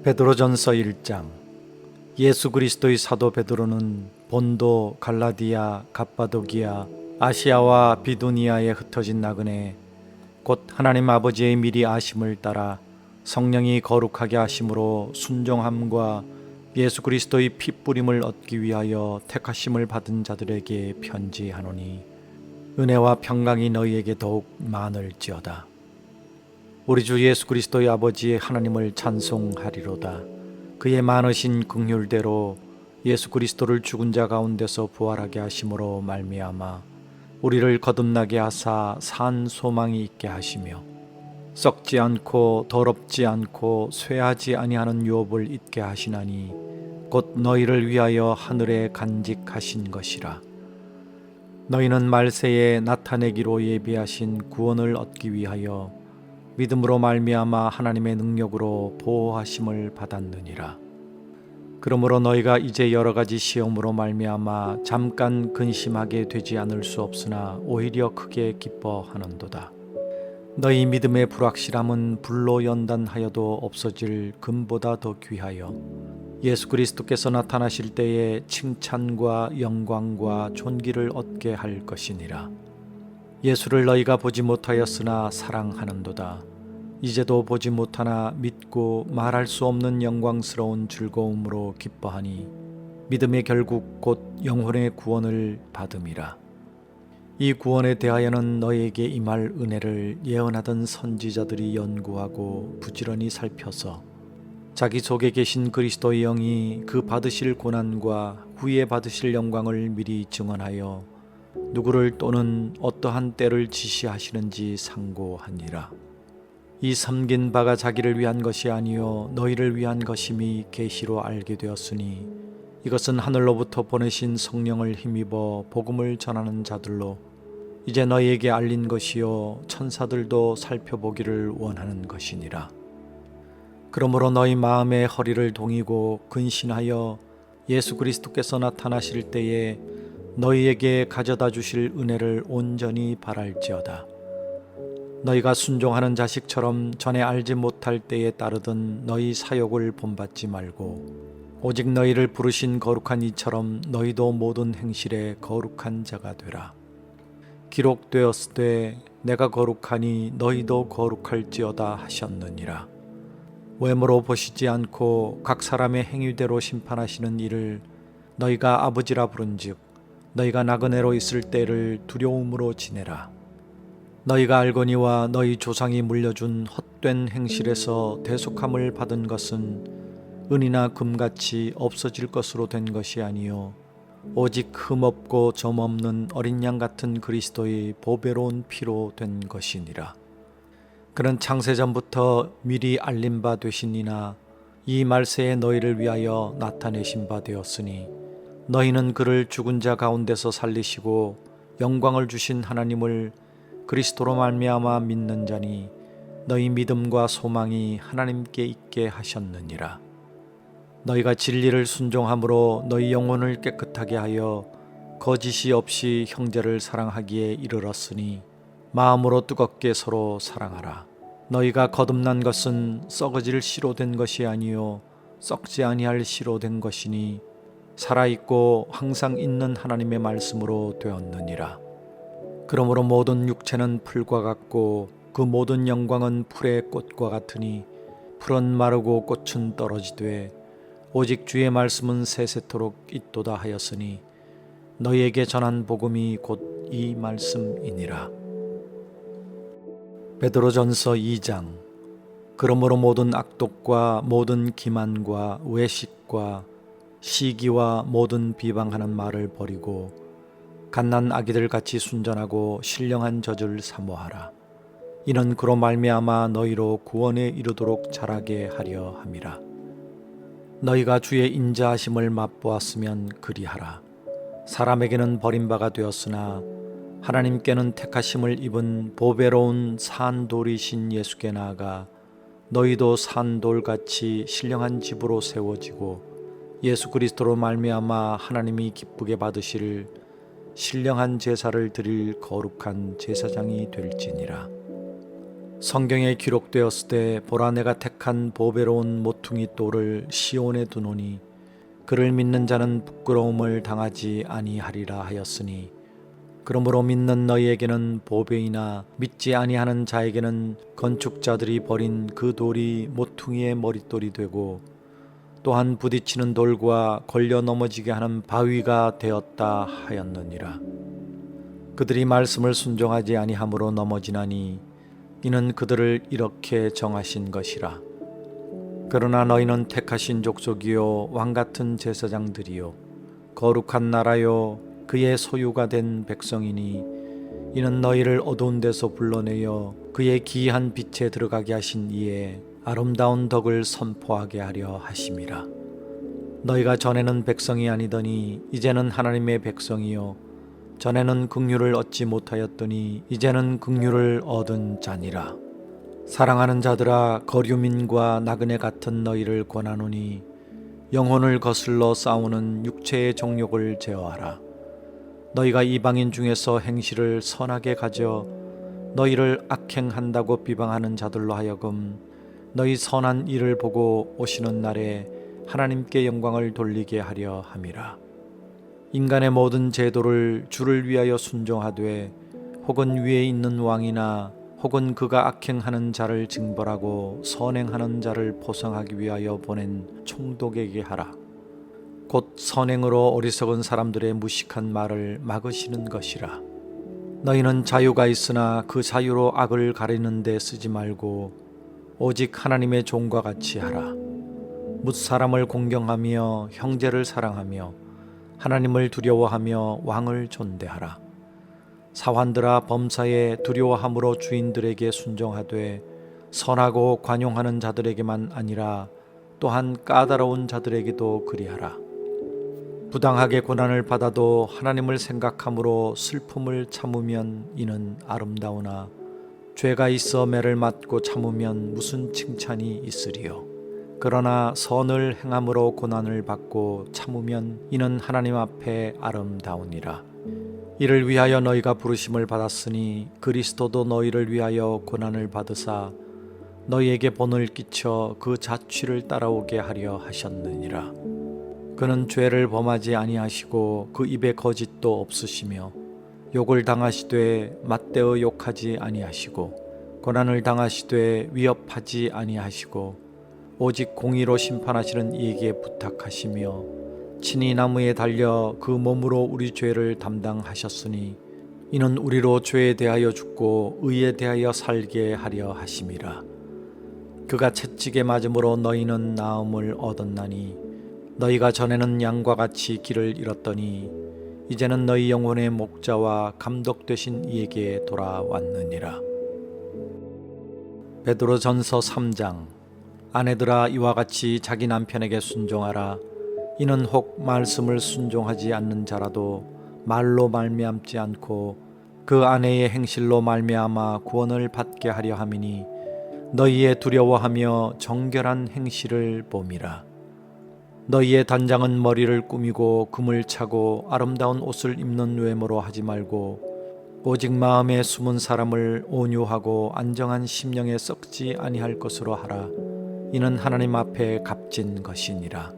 베드로전서 1장. 예수 그리스도의 사도 베드로는 본도, 갈라디아, 갑바도기아, 아시아와 비두니아에 흩어진 나그네 곧 하나님 아버지의 미리 아심을 따라 성령이 거룩하게 하심으로 순종함과 예수 그리스도의 피 뿌림을 얻기 위하여 택하심을 받은 자들에게 편지하노니 은혜와 평강이 너희에게 더욱 많을지어다. 우리 주 예수 그리스도의 아버지 하나님을 찬송하리로다. 그의 많으신 긍휼대로 예수 그리스도를 죽은 자 가운데서 부활하게 하심으로 말미암아 우리를 거듭나게 하사 산 소망이 있게 하시며 썩지 않고 더럽지 않고 쇠하지 아니하는 유업을 잊게 하시나니 곧 너희를 위하여 하늘에 간직하신 것이라. 너희는 말세에 나타내기로 예비하신 구원을 얻기 위하여 믿음으로 말미암아 하나님의 능력으로 보호하심을 받았느니라. 그러므로 너희가 이제 여러 가지 시험으로 말미암아 잠깐 근심하게 되지 않을 수 없으나 오히려 크게 기뻐하는도다. 너희 믿음의 불확실함은 불로 연단하여도 없어질 금보다 더 귀하여 예수 그리스도께서 나타나실 때에 칭찬과 영광과 존귀를 얻게 할 것이니라. 예수를 너희가 보지 못하였으나 사랑하는도다. 이제도 보지 못하나 믿고 말할 수 없는 영광스러운 즐거움으로 기뻐하니 믿음의 결국 곧 영혼의 구원을 받음이라. 이 구원에 대하여는 너희에게 임할 은혜를 예언하던 선지자들이 연구하고 부지런히 살펴서 자기 속에 계신 그리스도의 영이 그 받으실 고난과 후에 받으실 영광을 미리 증언하여 누구를 또는 어떠한 때를 지시하시는지 상고하니라. 이 섬긴 바가 자기를 위한 것이 아니요 너희를 위한 것임이 계시로 알게 되었으니 이것은 하늘로부터 보내신 성령을 힘입어 복음을 전하는 자들로 이제 너희에게 알린 것이요 천사들도 살펴보기를 원하는 것이니라. 그러므로 너희 마음의 허리를 동이고 근신하여 예수 그리스도께서 나타나실 때에 너희에게 가져다 주실 은혜를 온전히 바랄지어다. 너희가 순종하는 자식처럼 전에 알지 못할 때에 따르던 너희 사욕을 본받지 말고 오직 너희를 부르신 거룩한 이처럼 너희도 모든 행실에 거룩한 자가 되라. 기록되었으되 내가 거룩하니 너희도 거룩할지어다 하셨느니라. 외모로 보시지 않고 각 사람의 행위대로 심판하시는 이를 너희가 아버지라 부른즉 너희가 나그네로 있을 때를 두려움으로 지내라. 너희가 알거니와 너희 조상이 물려준 헛된 행실에서 대속함을 받은 것은 은이나 금같이 없어질 것으로 된 것이 아니요 오직 흠없고 점없는 어린 양 같은 그리스도의 보배로운 피로 된 것이니라. 그는 창세전부터 미리 알린 바 되시니나 이 말세에 너희를 위하여 나타내신 바 되었으니 너희는 그를 죽은 자 가운데서 살리시고 영광을 주신 하나님을 그리스도로 말미암아 믿는 자니 너희 믿음과 소망이 하나님께 있게 하셨느니라. 너희가 진리를 순종함으로 너희 영혼을 깨끗하게 하여 거짓이 없이 형제를 사랑하기에 이르렀으니 마음으로 뜨겁게 서로 사랑하라. 너희가 거듭난 것은 썩어질 씨로 된 것이 아니요 썩지 아니할 씨로 된 것이니 살아있고 항상 있는 하나님의 말씀으로 되었느니라. 그러므로 모든 육체는 풀과 같고 그 모든 영광은 풀의 꽃과 같으니 풀은 마르고 꽃은 떨어지되 오직 주의 말씀은 세세토록 있도다 하였으니 너희에게 전한 복음이 곧 이 말씀이니라. 베드로전서 2장. 그러므로 모든 악독과 모든 기만과 외식과 시기와 모든 비방하는 말을 버리고 갓난 아기들 같이 순전하고 신령한 젖을 사모하라. 이는 그로 말미암아 너희로 구원에 이르도록 자라게 하려 함이라. 너희가 주의 인자하심을 맛보았으면 그리하라. 사람에게는 버림바가 되었으나 하나님께는 택하심을 입은 보배로운 산돌이신 예수께 나아가 너희도 산돌같이 신령한 집으로 세워지고 예수 그리스도로 말미암아 하나님이 기쁘게 받으실 신령한 제사를 드릴 거룩한 제사장이 될지니라. 성경에 기록되었을 때 보라 내가 택한 보배로운 모퉁이 돌을 시온에 두노니 그를 믿는 자는 부끄러움을 당하지 아니하리라 하였으니 그러므로 믿는 너희에게는 보배이나 믿지 아니하는 자에게는 건축자들이 버린 그 돌이 모퉁이의 머릿돌이 되고 또한 부딪히는 돌과 걸려 넘어지게 하는 바위가 되었다 하였느니라. 그들이 말씀을 순종하지 아니함으로 넘어지나니 이는 그들을 이렇게 정하신 것이라. 그러나 너희는 택하신 족속이요 왕같은 제사장들이요 거룩한 나라요 그의 소유가 된 백성이니 이는 너희를 어두운 데서 불러내어 그의 기이한 빛에 들어가게 하신 이에 아름다운 덕을 선포하게 하려 하심이라. 너희가 전에는 백성이 아니더니 이제는 하나님의 백성이요 전에는 긍휼을 얻지 못하였더니 이제는 긍휼을 얻은 자니라. 사랑하는 자들아 거류민과 나그네 같은 너희를 권하노니 영혼을 거슬러 싸우는 육체의 정욕을 제어하라. 너희가 이방인 중에서 행실을 선하게 가져 너희를 악행한다고 비방하는 자들로 하여금 너희 선한 일을 보고 오시는 날에 하나님께 영광을 돌리게 하려 함이라. 인간의 모든 제도를 주를 위하여 순종하되 혹은 위에 있는 왕이나 혹은 그가 악행하는 자를 징벌하고 선행하는 자를 포상하기 위하여 보낸 총독에게 하라. 곧 선행으로 어리석은 사람들의 무식한 말을 막으시는 것이라. 너희는 자유가 있으나 그 자유로 악을 가리는 데 쓰지 말고 오직 하나님의 종과 같이 하라. 뭇 사람을 공경하며 형제를 사랑하며 하나님을 두려워하며 왕을 존대하라. 사환들아 범사에 두려워함으로 주인들에게 순종하되 선하고 관용하는 자들에게만 아니라 또한 까다로운 자들에게도 그리하라. 부당하게 고난을 받아도 하나님을 생각함으로 슬픔을 참으면 이는 아름다우나 죄가 있어 매를 맞고 참으면 무슨 칭찬이 있으리요. 그러나 선을 행함으로 고난을 받고 참으면 이는 하나님 앞에 아름다우니라. 이를 위하여 너희가 부르심을 받았으니 그리스도도 너희를 위하여 고난을 받으사 너희에게 본을 끼쳐 그 자취를 따라오게 하려 하셨느니라. 그는 죄를 범하지 아니하시고 그 입에 거짓도 없으시며 욕을 당하시되 맞대어 욕하지 아니하시고 고난을 당하시되 위협하지 아니하시고 오직 공의로 심판하시는 이에게 부탁하시며 친히 나무에 달려 그 몸으로 우리 죄를 담당하셨으니 이는 우리로 죄에 대하여 죽고 의에 대하여 살게 하려 하심이라. 그가 채찍에 맞음으로 너희는 나음을 얻었나니 너희가 전에는 양과 같이 길을 잃었더니 이제는 너희 영혼의 목자와 감독 되신 이에게 돌아왔느니라. 베드로전서 3장. 아내들아 이와 같이 자기 남편에게 순종하라. 이는 혹 말씀을 순종하지 않는 자라도 말로 말미암지 않고 그 아내의 행실로 말미암아 구원을 받게 하려 함이니 너희의 두려워하며 정결한 행실을 봄이라. 너희의 단장은 머리를 꾸미고 금을 차고 아름다운 옷을 입는 외모로 하지 말고 오직 마음에 숨은 사람을 온유하고 안정한 심령에 썩지 아니할 것으로 하라. 이는 하나님 앞에 값진 것이니라.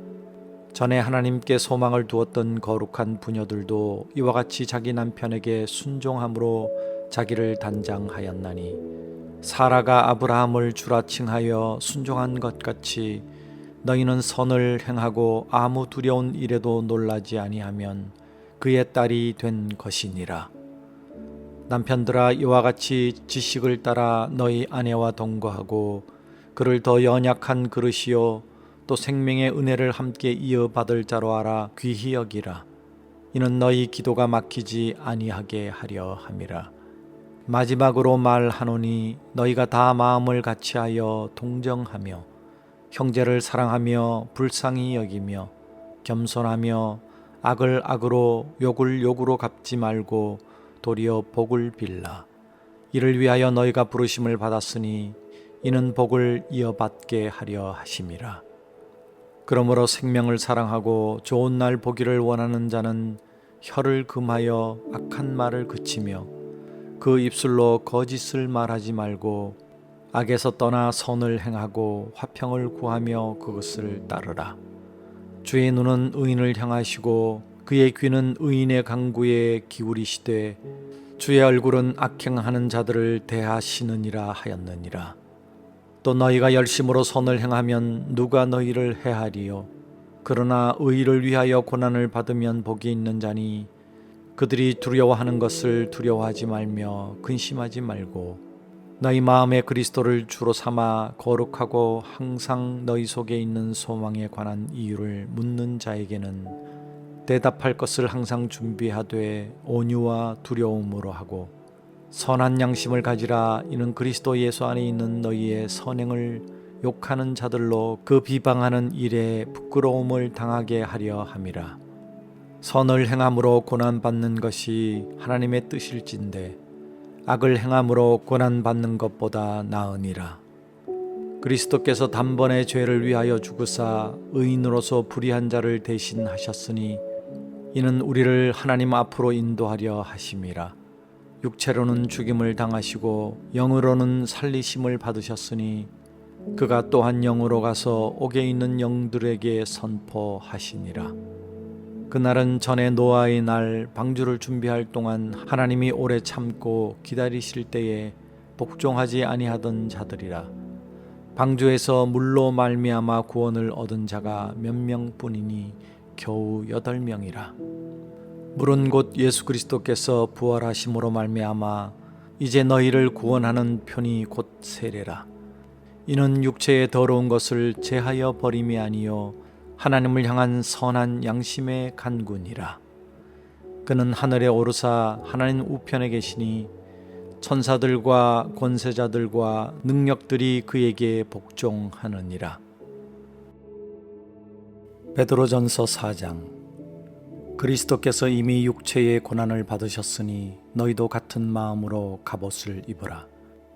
전에 하나님께 소망을 두었던 거룩한 부녀들도 이와 같이 자기 남편에게 순종함으로 자기를 단장하였나니 사라가 아브라함을 주라 칭하여 순종한 것 같이 너희는 선을 행하고 아무 두려운 일에도 놀라지 아니하면 그의 딸이 된 것이니라. 남편들아 이와 같이 지식을 따라 너희 아내와 동거하고 그를 더 연약한 그릇이요 또 생명의 은혜를 함께 이어받을 자로 알아 귀히 여기라. 이는 너희 기도가 막히지 아니하게 하려 함이라. 마지막으로 말하노니 너희가 다 마음을 같이하여 동정하며 형제를 사랑하며 불쌍히 여기며 겸손하며 악을 악으로 욕을 욕으로 갚지 말고 도리어 복을 빌라. 이를 위하여 너희가 부르심을 받았으니 이는 복을 이어받게 하려 하심이라. 그러므로 생명을 사랑하고 좋은 날 보기를 원하는 자는 혀를 금하여 악한 말을 그치며 그 입술로 거짓을 말하지 말고 악에서 떠나 선을 행하고 화평을 구하며 그것을 따르라. 주의 눈은 의인을 향하시고 그의 귀는 의인의 간구에 기울이시되 주의 얼굴은 악행하는 자들을 대하시느니라 하였느니라. 또 너희가 열심으로 선을 행하면 누가 너희를 해하리요? 그러나 의를 위하여 고난을 받으면 복이 있는 자니 그들이 두려워하는 것을 두려워하지 말며 근심하지 말고 너희 마음에 그리스도를 주로 삼아 거룩하고 항상 너희 속에 있는 소망에 관한 이유를 묻는 자에게는 대답할 것을 항상 준비하되 온유와 두려움으로 하고 선한 양심을 가지라. 이는 그리스도 예수 안에 있는 너희의 선행을 욕하는 자들로 그 비방하는 일에 부끄러움을 당하게 하려 함이라. 선을 행함으로 고난받는 것이 하나님의 뜻일진데 악을 행함으로 고난받는 것보다 나으니라. 그리스도께서 단번에 죄를 위하여 죽으사 의인으로서 불의한 자를 대신하셨으니 이는 우리를 하나님 앞으로 인도하려 하심이라. 육체로는 죽임을 당하시고 영으로는 살리심을 받으셨으니 그가 또한 영으로 가서 옥에 있는 영들에게 선포하시니라. 그날은 전에 노아의 날 방주를 준비할 동안 하나님이 오래 참고 기다리실 때에 복종하지 아니하던 자들이라. 방주에서 물로 말미암아 구원을 얻은 자가 몇 명뿐이니 겨우 8명이라. 물은 곧 예수 그리스도께서 부활하심으로 말미암아 이제 너희를 구원하는 편이 곧 세례라. 이는 육체의 더러운 것을 제하여 버림이 아니요 하나님을 향한 선한 양심의 간구니라. 그는 하늘에 오르사 하나님 우편에 계시니 천사들과 권세자들과 능력들이 그에게 복종하느니라. 베드로전서 4장. 그리스도께서 이미 육체의 고난을 받으셨으니 너희도 같은 마음으로 갑옷을 입으라.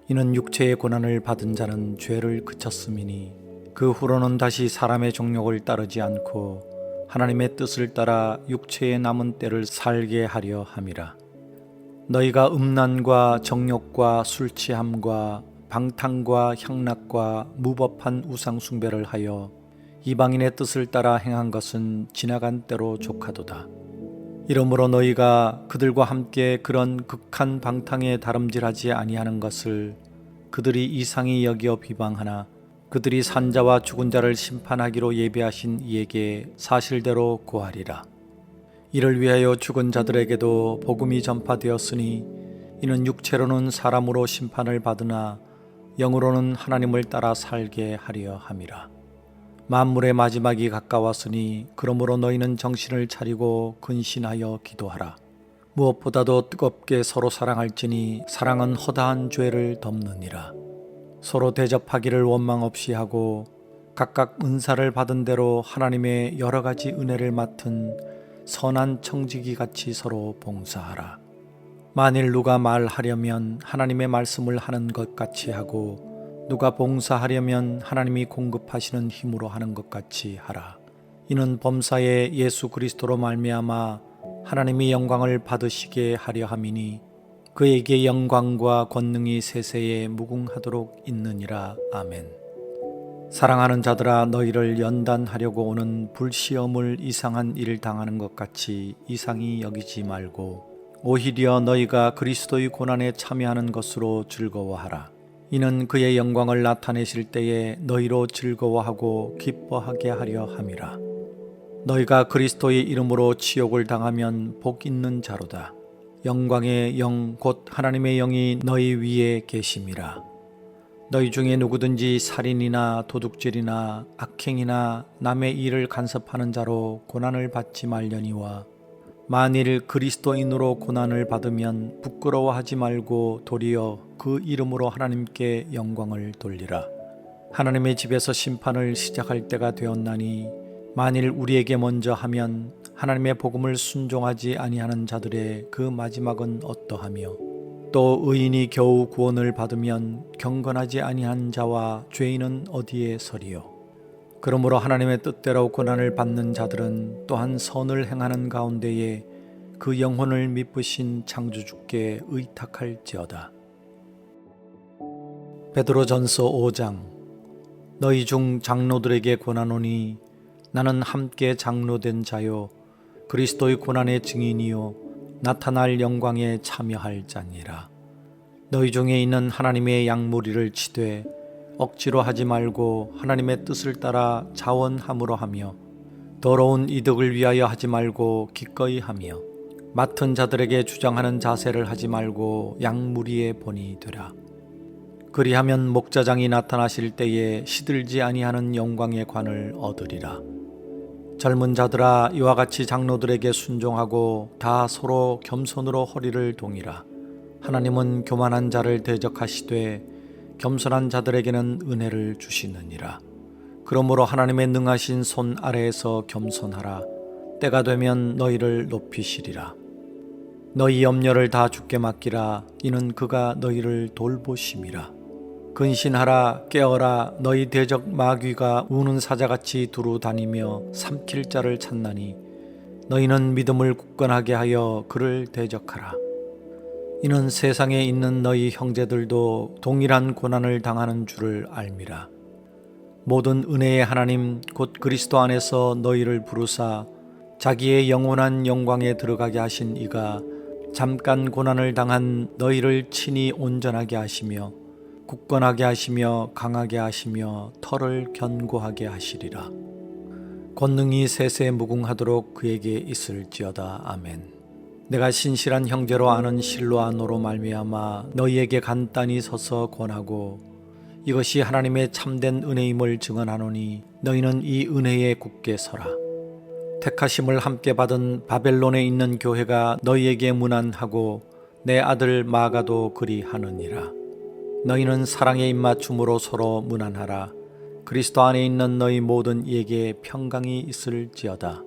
이는 육체의 고난을 받은 자는 죄를 그쳤음이니 그 후로는 다시 사람의 정욕을 따르지 않고 하나님의 뜻을 따라 육체의 남은 때를 살게 하려 함이라. 너희가 음란과 정욕과 술취함과 방탕과 향락과 무법한 우상 숭배를 하여 이방인의 뜻을 따라 행한 것은 지나간 때로 족하도다. 이러므로 너희가 그들과 함께 그런 극한 방탕에 다름질하지 아니하는 것을 그들이 이상히 여겨 비방하나 그들이 산자와 죽은 자를 심판하기로 예비하신 이에게 사실대로 고하리라. 이를 위하여 죽은 자들에게도 복음이 전파되었으니 이는 육체로는 사람으로 심판을 받으나 영으로는 하나님을 따라 살게 하려 함이라. 만물의 마지막이 가까웠으니 그러므로 너희는 정신을 차리고 근신하여 기도하라. 무엇보다도 뜨겁게 서로 사랑할지니 사랑은 허다한 죄를 덮느니라. 서로 대접하기를 원망 없이 하고 각각 은사를 받은 대로 하나님의 여러 가지 은혜를 맡은 선한 청지기 같이 서로 봉사하라. 만일 누가 말하려면 하나님의 말씀을 하는 것 같이 하고 누가 봉사하려면 하나님이 공급하시는 힘으로 하는 것 같이 하라. 이는 범사에 예수 그리스도로 말미암아 하나님이 영광을 받으시게 하려 함이니 그에게 영광과 권능이 세세에 무궁하도록 있느니라. 아멘. 사랑하는 자들아, 너희를 연단하려고 오는 불시험을 이상한 일을 당하는 것 같이 이상히 여기지 말고 오히려 너희가 그리스도의 고난에 참여하는 것으로 즐거워하라. 이는 그의 영광을 나타내실 때에 너희로 즐거워하고 기뻐하게 하려 함이라. 너희가 그리스도의 이름으로 치욕을 당하면 복 있는 자로다. 영광의 영 곧 하나님의 영이 너희 위에 계심이라. 너희 중에 누구든지 살인이나 도둑질이나 악행이나 남의 일을 간섭하는 자로 고난을 받지 말려니와 만일 그리스도인으로 고난을 받으면 부끄러워하지 말고 도리어 그 이름으로 하나님께 영광을 돌리라. 하나님의 집에서 심판을 시작할 때가 되었나니 만일 우리에게 먼저 하면 하나님의 복음을 순종하지 아니하는 자들의 그 마지막은 어떠하며 또 의인이 겨우 구원을 받으면 경건하지 아니한 자와 죄인은 어디에 서리요. 그러므로 하나님의 뜻대로 고난을 받는 자들은 또한 선을 행하는 가운데에 그 영혼을 미쁘신 창조주께 의탁할지어다. 베드로전서 5장. 너희 중 장로들에게 권하노니 나는 함께 장로된 자요 그리스도의 고난의 증인이요 나타날 영광에 참여할 자니라. 너희 중에 있는 하나님의 양무리를 치되 억지로 하지 말고 하나님의 뜻을 따라 자원함으로 하며 더러운 이득을 위하여 하지 말고 기꺼이 하며 맡은 자들에게 주장하는 자세를 하지 말고 양무리의 본이 되라. 그리하면 목자장이 나타나실 때에 시들지 아니하는 영광의 관을 얻으리라. 젊은 자들아, 이와 같이 장로들에게 순종하고 다 서로 겸손으로 허리를 동이라. 하나님은 교만한 자를 대적하시되 겸손한 자들에게는 은혜를 주시느니라. 그러므로 하나님의 능하신 손 아래에서 겸손하라. 때가 되면 너희를 높이시리라. 너희 염려를 다 주께 맡기라. 이는 그가 너희를 돌보심이라. 근신하라. 깨어라. 너희 대적 마귀가 우는 사자같이 두루 다니며 삼킬 자를 찾나니 너희는 믿음을 굳건하게 하여 그를 대적하라. 이는 세상에 있는 너희 형제들도 동일한 고난을 당하는 줄을 알미라. 모든 은혜의 하나님 곧 그리스도 안에서 너희를 부르사 자기의 영원한 영광에 들어가게 하신 이가 잠깐 고난을 당한 너희를 친히 온전하게 하시며 굳건하게 하시며 강하게 하시며 털을 견고하게 하시리라. 권능이 세세 무궁하도록 그에게 있을지어다. 아멘. 내가 신실한 형제로 아는 실로아노로 말미암아 너희에게 간단히 서서 권하고 이것이 하나님의 참된 은혜임을 증언하노니 너희는 이 은혜에 굳게 서라. 택하심을 함께 받은 바벨론에 있는 교회가 너희에게 문안하고 내 아들 마가도 그리하느니라. 너희는 사랑의 입맞춤으로 서로 문안하라. 그리스도 안에 있는 너희 모든 이에게 평강이 있을지어다.